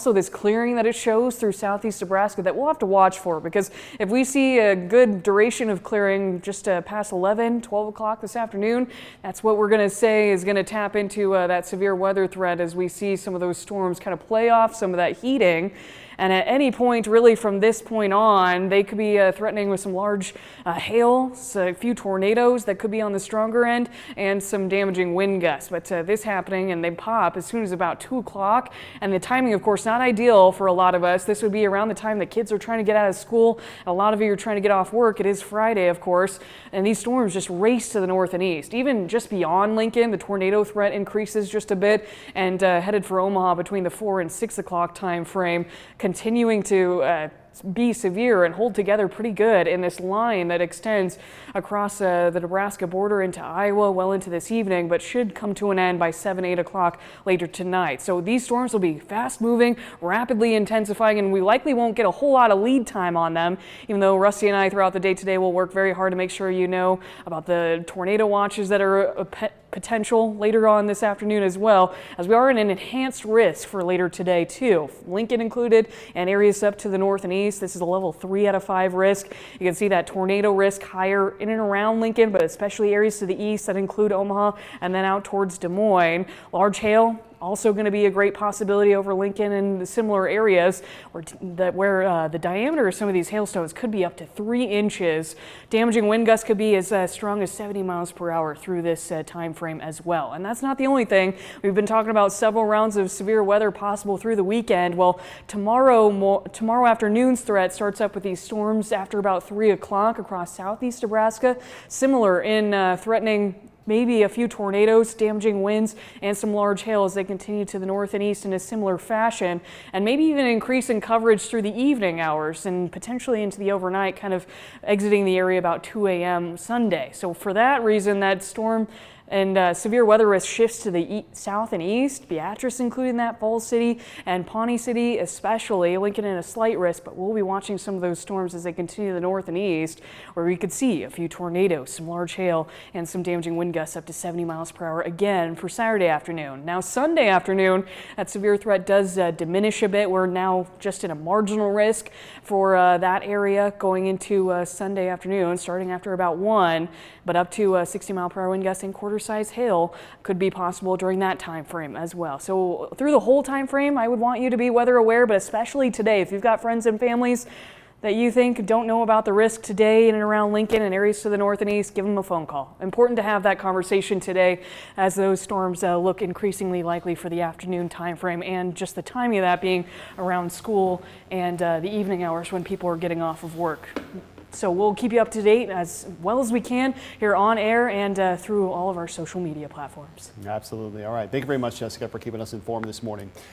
Also, this clearing that it shows through southeast Nebraska that we'll have to watch for, because if we see a good duration of clearing just past 11, 12 o'clock this afternoon, that's what we're going to say is going to tap into that severe weather threat as we see some of those storms kind of play off some of that heating. And at any point, really from this point on, they could be threatening with some large hail, so a few tornadoes that could be on the stronger end, and some damaging wind gusts. But this happening, and they pop as soon as about 2 o'clock. And the timing, of course, not ideal for a lot of us. This would be around the time that kids are trying to get out of school. A lot of you are trying to get off work. It is Friday, of course, and these storms just race to the north and east. Even just beyond Lincoln, the tornado threat increases just a bit, and headed for Omaha between the 4 and 6 o'clock time frame, continuing to be severe and hold together pretty good in this line that extends across the Nebraska border into Iowa well into this evening, but should come to an end by 7, 8 o'clock later tonight. So these storms will be fast moving, rapidly intensifying, and we likely won't get a whole lot of lead time on them, even though Rusty and I throughout the day today will work very hard to make sure you know about the tornado watches that are potential later on this afternoon, as well as we are in an enhanced risk for later today too. Lincoln included, and areas up to the north and east. This is a level 3 out of 5 risk. You can see that tornado risk higher in and around Lincoln, but especially areas to the east that include Omaha and then out towards Des Moines. Large hail also going to be a great possibility over Lincoln and similar areas where the diameter of some of these hailstones could be up to 3 inches. Damaging wind gusts could be as strong as 70 miles per hour through this time frame as well. And that's not the only thing. We've been talking about several rounds of severe weather possible through the weekend. Well, tomorrow afternoon's threat starts up with these storms after about 3 o'clock across southeast Nebraska, similar in threatening maybe a few tornadoes, damaging winds, and some large hail as they continue to the north and east in a similar fashion, and maybe even increase in coverage through the evening hours and potentially into the overnight, kind of exiting the area about 2 a.m. Sunday. So for that reason, that storm and severe weather risk shifts to the south and east. Beatrice included in that, Falls City and Pawnee City especially. Lincoln in a slight risk, but we'll be watching some of those storms as they continue to the north and east, where we could see a few tornadoes, some large hail, and some damaging wind gusts up to 70 miles per hour again for Saturday afternoon. Now Sunday afternoon, that severe threat does diminish a bit. We're now just in a marginal risk for that area going into Sunday afternoon, starting after about 1, but up to 60 mile per hour wind gusts and quarter-size hail could be possible during that time frame as well. So through the whole time frame, I would want you to be weather aware, but especially today, if you've got friends and families that you think don't know about the risk today in and around Lincoln and areas to the north and east, give them a phone call. Important to have that conversation today as those storms look increasingly likely for the afternoon time frame, and just the timing of that being around school and the evening hours when people are getting off of work. So we'll keep you up to date as well as we can here on air and through all of our social media platforms. Absolutely. All right. Thank you very much, Jessica, for keeping us informed this morning.